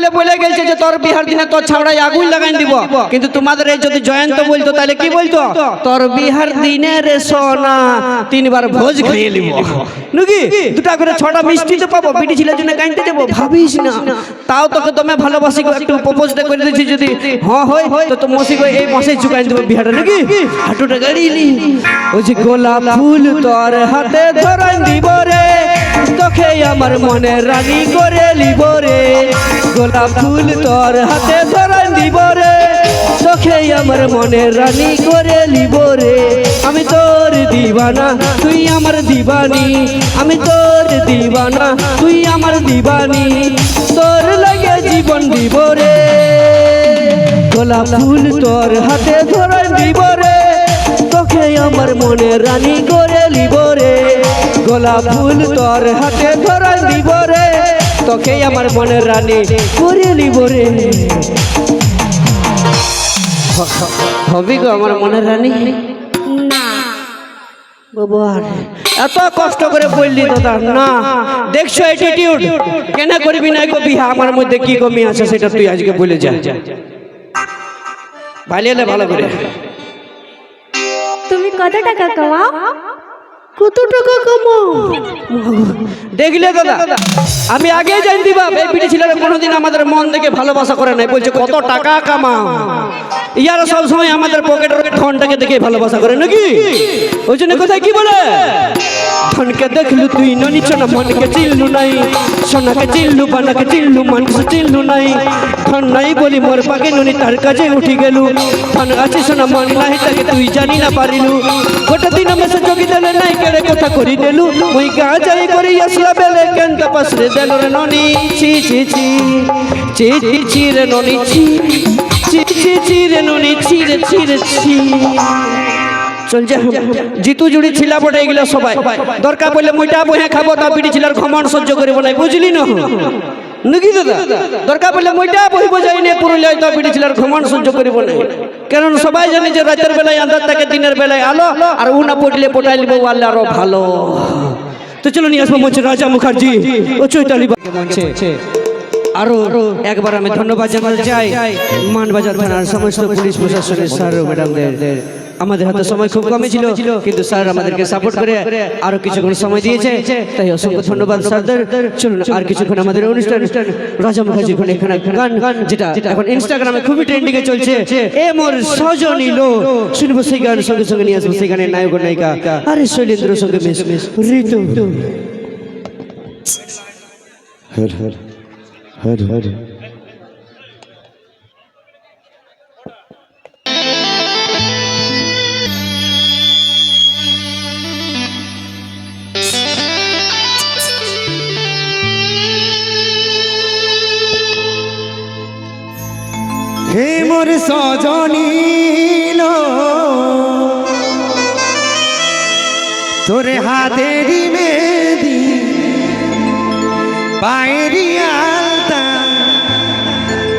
বলে বলে গেছে যে তোর বিহার দিনে তোর ছাওড়ায় আগুন লাগাই দিব, কিন্তু তোমাদের এই যদি জয়ন্ত বলতো তাহলে কি বলতো? তোর বিহার দিনে রে সোনা 3 বার ভোজ খেয়ে নিব নাকি, 2টা করে 6টা মিষ্টি তো পাবো, বিটি ছেলের জন্য গাইতে দেবো। ভাবিস না, তাও তোকে তুমি ভালোবাসি একটু প্রপোজটা করে দিচ্ছি, যদি হ্যাঁ হয় তো তো মসি এই মাসে চুকাই দেবো বিহারটা নাকি। হাঁটুটা গাড়িলি ওই যে গোলাপ ফুল তোর হাতে ধরাই দিব রে, তোকে আমার মনে রানী করে লিব রে। গোলাপ ফুল তোর হাতে ধরাই দিব রে, তোকে আমার মনে রানী করে লিব রে। আমি তোর দিবানা তুই আমার দিবানি, আমি তোর দিবানা তুই আমার দিবানি, তোর লাগে জীবন দিব রে। গোলাপ ফুল তোর হাতে ধরাই দিব রে, তোকে আমার মনে রানী করে লিব রে। গোলাপ ফুল তোর হাতে ধরাই দিব রে, তোকে আমার মনে রানী করে লিব রে। হবি গো আমার মনের রানী? না বাবা এত কষ্ট করে বললি দাদা না, দেখছো অ্যাটিটিউড কেন করবি না গো বিহা? আমার মধ্যে কি কমি আছে সেটা তুই আজকে বলে যা, ভালিয়ে ভালো করে। তুমি কত টাকা কামাও? কত টাকা কামাও দেখলে দাদা? আমি আগে জানতে বাপ এই পিঠে ছেলেরা কোনোদিন আমাদের মন দেখে ভালোবাসা করে নাই, বলছে কত টাকা কামাও। ইয়ারা সব সময় আমাদের পকেটের ধনটাকে দেখে ভালোবাসা করে নাকি, ওই জন্য কোথায় কি বলে? ধনকে দেখলু তুই ননিছ না, মনকে চিনলু নাই, সোনাকে চিনলু বানাকে চিনলু, মানুষ চিনলু নাই। ধন নাই বলি মোর পাকে ননি তার কাছে উঠি গেলু, ধন আছে সোনা মন নাই তাকে তুই জানি না পারিলু। গোটা দিন মেসে চকি দেলে নাই কেড়ে কথা করি দেলু, ওই গা যাই করি আসলা বেলে কেন তপসরে দেল রে ননি। ছি ছি ছি ছি ছি ছি রে ননি, ছি ছি ছি ছি রে ননি, ছি রে ছি রে ছি। চলছে জিতু জুড়ি ছিলা বটে, এগুলো সবাই দরকার পড়লে মুইটা বহে খাবো, তা বিটি ছিলার ঘমন সহ্য করিব নাই, বুঝলি না নাকি দাদা? দরকার পড়লে মুইটা বহিব যাই না পুরুলিয়ায়, তা বিটি ছিলার ঘমন সহ্য করিব নাই। কারণ সবাই জানে যে রাতের বেলায় আন্ধার থাকে, দিনের বেলায় আলো, আর উ না পড়লে পটাই লিব আল্লাহ আরো ভালো। তো চলো নিয়ে আসবো মঞ্চে রাজা মুখার্জি ও চৈতালি মঞ্চে। আরো একবার আমি ধন্যবাদ জানাতে চাই মানবাজার থানার সমস্ত পুলিশ প্রশাসনের স্যার ও ম্যাডামদের। আমাদের হাতে সময় খুব কমই ছিল, কিন্তু স্যার আমাদেরকে সাপোর্ট করে আরো কিছুক্ষণ সময় দিয়েছে, তাই অসংখ্য ধন্যবাদ স্যারদের। চলুন আর কিছুক্ষণ আমাদের অনুষ্ঠান রাজা মুখার্জির এখানে গান যেটা এখন ইনস্টাগ্রামে খুবই ট্রেন্ডিং এ চলছে, এ মোর সজনী লো, শুনবো সেই গান, সঙ্গে সঙ্গে নিয়ে আসবো সেই গানের নায়ক ও নায়িকা আরে শৈলেন্দ্র সঙ্গে মিস ঋতু। হর হর হর হর হে মোর সজনী লো, তোর হাতেরই মেহেদি পায়েরি আলতা,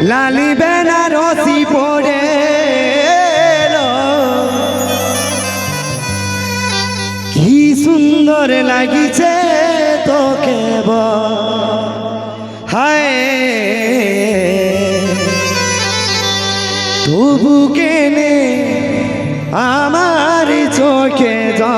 লালি বেনারসি পরে কি সুন্দর লাগিছে তোকে হায়, তবু কেনে আমার চোখে যা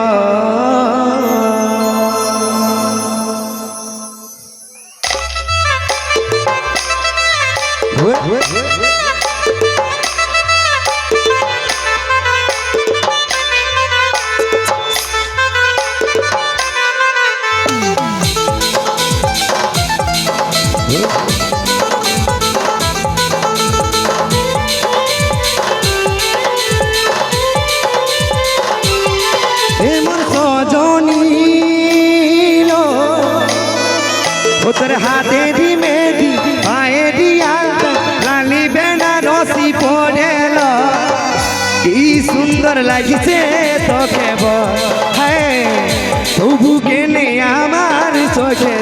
তোর হাতে মেহেদি পায়ে দিয়া লালি বেনারসি পড়েল, কি সুন্দর লাগিছে তোকে হ্যাঁ, তবু কেনে আমার চোখে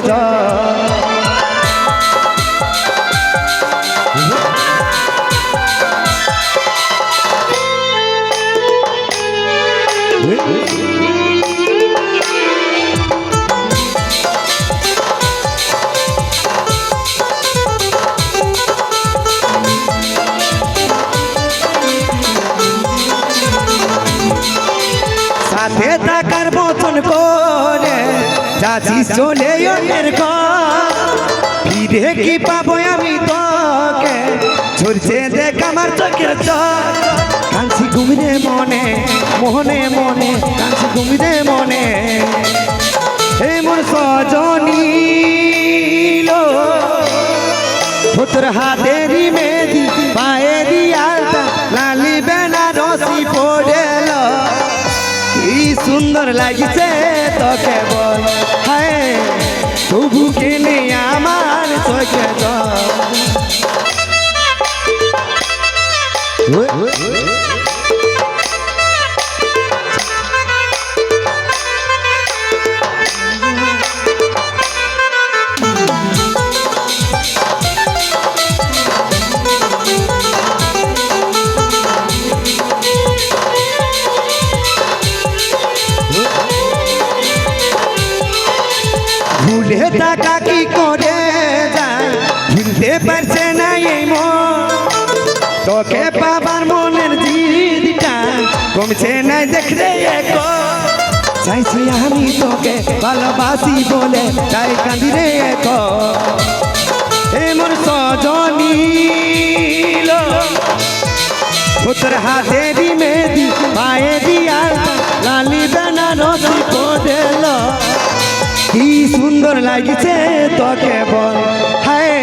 যাচ্ছিস চলে অন্যের ঘর ফিরে কি পাবো আমি তোকে ঝরছে দেখ আমার চোখের জল কাঁদছি ঘুমিরে মনে মনে মনে কাঁদছি ঘুমিরে মনে হে মোর সজনী লো তোর হাতেরই মেহেদি পায়েরই আলতা লালি বেনারসি পড়েল কি সুন্দর লাগিছে তোকে বল হায় তবু কেনে আমার চোখে জল ভুলে টাকা কি করে যায় ভুলতে পারছে না এই মন তোকে পাবার মনের জিদিটা কমছে না দেখলে চাইছি আমি তোকে ভালোবাসি বলে তাই কাঁদি রে এমন সজনী লো তোর হাতেরই মেহেদি পায়েরই আলতা লালি বেনারসি পড়েল কি সুন্দর লাগিছে তোকে বল হায়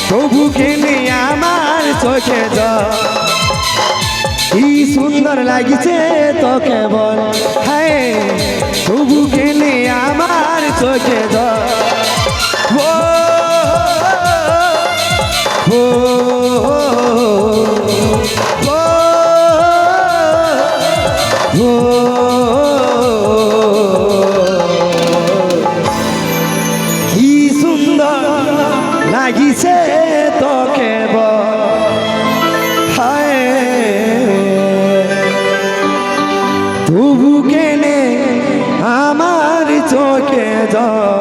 তবু কেনে আমার চোখে জল কি সুন্দর লাগিছে তোকে বল হায় তবু কেনে আমার চোখে জল ও ও ও কি সুন্দর লাগিছে তোকে হায় তবু কেনে আমার চোখে জল